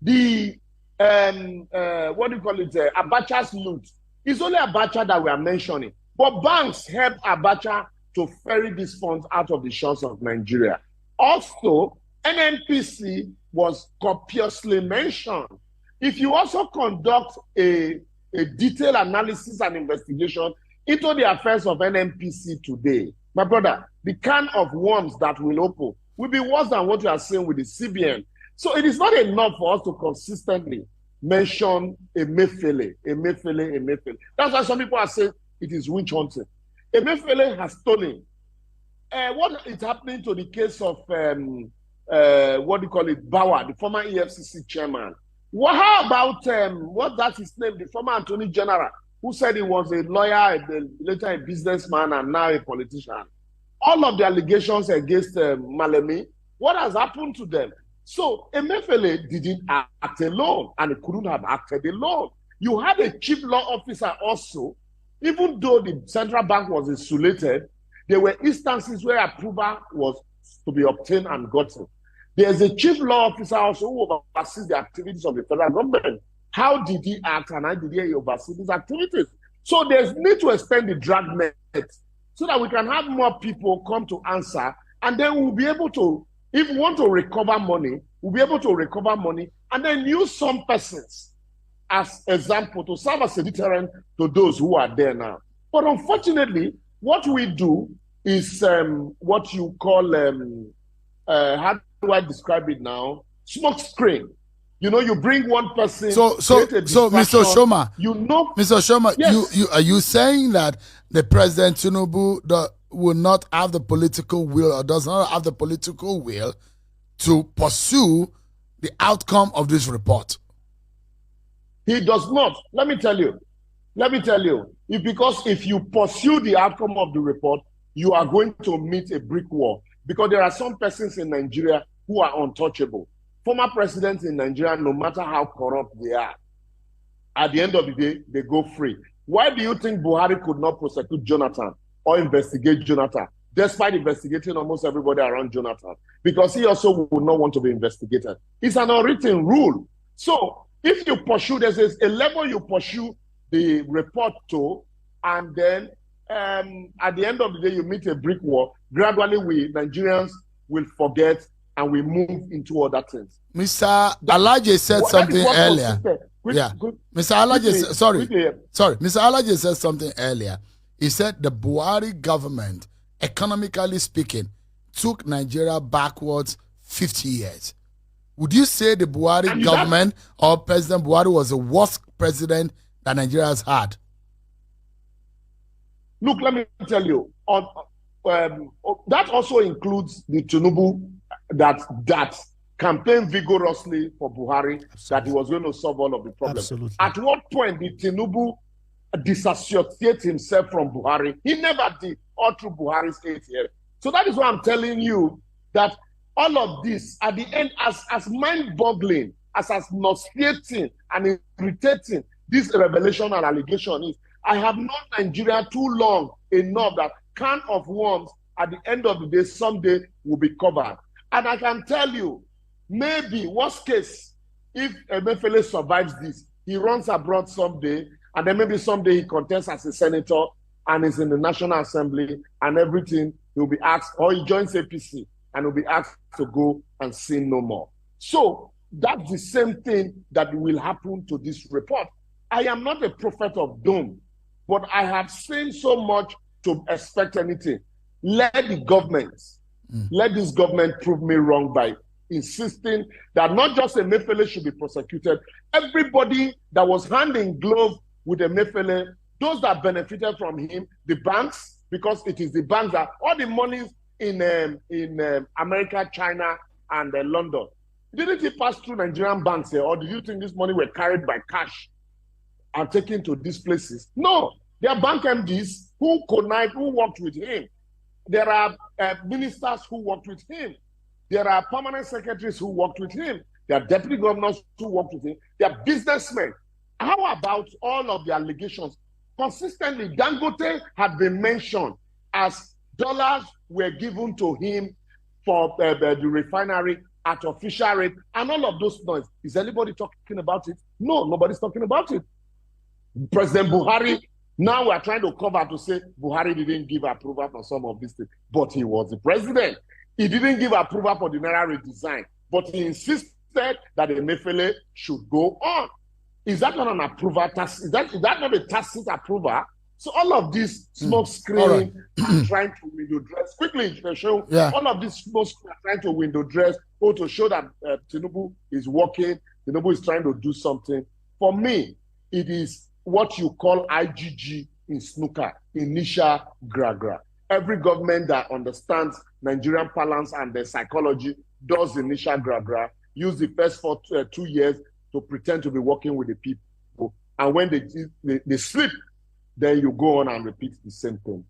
The what do you call it? Abacha's loot. It's only Abacha that we are mentioning. But banks help Abacha to ferry these funds out of the shores of Nigeria. Also, NNPC was copiously mentioned. If you also conduct a detailed analysis and investigation into the affairs of NNPC today, my brother, the can of worms that will open will be worse than what you are saying with the CBN. So it is not enough for us to consistently mention Emefiele. That's why some people are saying it is witch hunting. Emefiele has stolen. What is happening to the case of what do you call it, Bauer, the former EFCC chairman? Well, how about that's his name, the former Attorney General, who said he was a lawyer, later a businessman, and now a politician? All of the allegations against Malemi, what has happened to them? So Emefiele didn't act alone, and he couldn't have acted alone. You had a chief law officer also. Even though the central bank was insulated, there were instances where approval was to be obtained and gotten. There's a chief law officer also who oversees the activities of the federal government. How did he act and how did he oversee these activities? So there's need to extend the drag net so that we can have more people come to answer, and then we'll be able to, if we want to recover money, we'll be able to recover money and then use some persons as example to serve as a deterrent to those who are there now. But unfortunately, what we do is what you call, how do I describe it now? Smoke screen. You know, you bring one person. So, Mr. Osohoma, Mr. Osohoma, yes. are you saying that the President Tinubu will not have the political will, or does not have the political will to pursue the outcome of this report? He does not. Let me tell you. Because if you pursue the outcome of the report, you are going to meet a brick wall. Because there are some persons in Nigeria who are untouchable. Former presidents in Nigeria, no matter how corrupt they are, at the end of the day, they go free. Why do you think Buhari could not prosecute Jonathan or investigate Jonathan, despite investigating almost everybody around Jonathan? Because he also would not want to be investigated. It's an unwritten rule. So if you pursue, there's a level you pursue the report to, and then at the end of the day, you meet a brick wall. Gradually, we Nigerians will forget and we move into other things. Mr. Alaje said something earlier. Mr. Alaje, sorry. Mr. Alaje said something earlier. He said the Buhari government, economically speaking, took Nigeria backwards 50 years. Would you say the Buhari government or President Buhari was the worst president that Nigeria has had? Look, let me tell you, that also includes the Tinubu that campaigned vigorously for Buhari, that he was going to solve all of the problems. Absolutely. At what point did Tinubu disassociate himself from Buhari? He never did, all through Buhari's 8 years. So that is why I'm telling you that all of this, at the end, as mind-boggling, as nauseating and irritating this revelation and allegation is, I have known Nigeria too long enough that can of worms, at the end of the day, someday will be covered. And I can tell you, maybe, worst case, if Emefiele survives this, he runs abroad someday, and then maybe someday he contests as a senator and is in the National Assembly and everything, he'll be asked, or he joins APC and will be asked to go and sin no more. So that's the same thing that will happen to this report. I am not a prophet of doom, but I have seen so much to expect anything. Let the government, let this government prove me wrong by insisting that not just Emefiele should be prosecuted. Everybody that was hand in glove with Emefiele, those that benefited from him, the banks, because it is the banks that all the monies in America, China, and London, didn't it pass through Nigerian banks here, or do you think this money were carried by cash and taken to these places? No, there are bank MDs who connived, who worked with him. There are ministers who worked with him. There are permanent secretaries who worked with him. There are deputy governors who worked with him. There are businessmen. How about all of the allegations? Consistently, Dangote had been mentioned as dollars were given to him for the refinery at official rate, and all of those noise. Is anybody talking about it? No, nobody's talking about it. President Buhari, now we are trying to cover to say Buhari didn't give approval for some of these things, but he was the president. He didn't give approval for the Naira redesign, but he insisted that Emefiele should go on. Is that not an approval? Is that not a tacit approval? So all of this smoke screen are trying to window dress quickly. Show all of this smoke screen are trying to window dress or to show that Tinubu is working. Tinubu is trying to do something. For me, it is what you call IGG in snooker, initial gra-gra. Every government that understands Nigerian balance and their psychology does initial gra-gra. Use the first 2 years to pretend to be working with the people. And when they sleep, then you go on and repeat the same thing.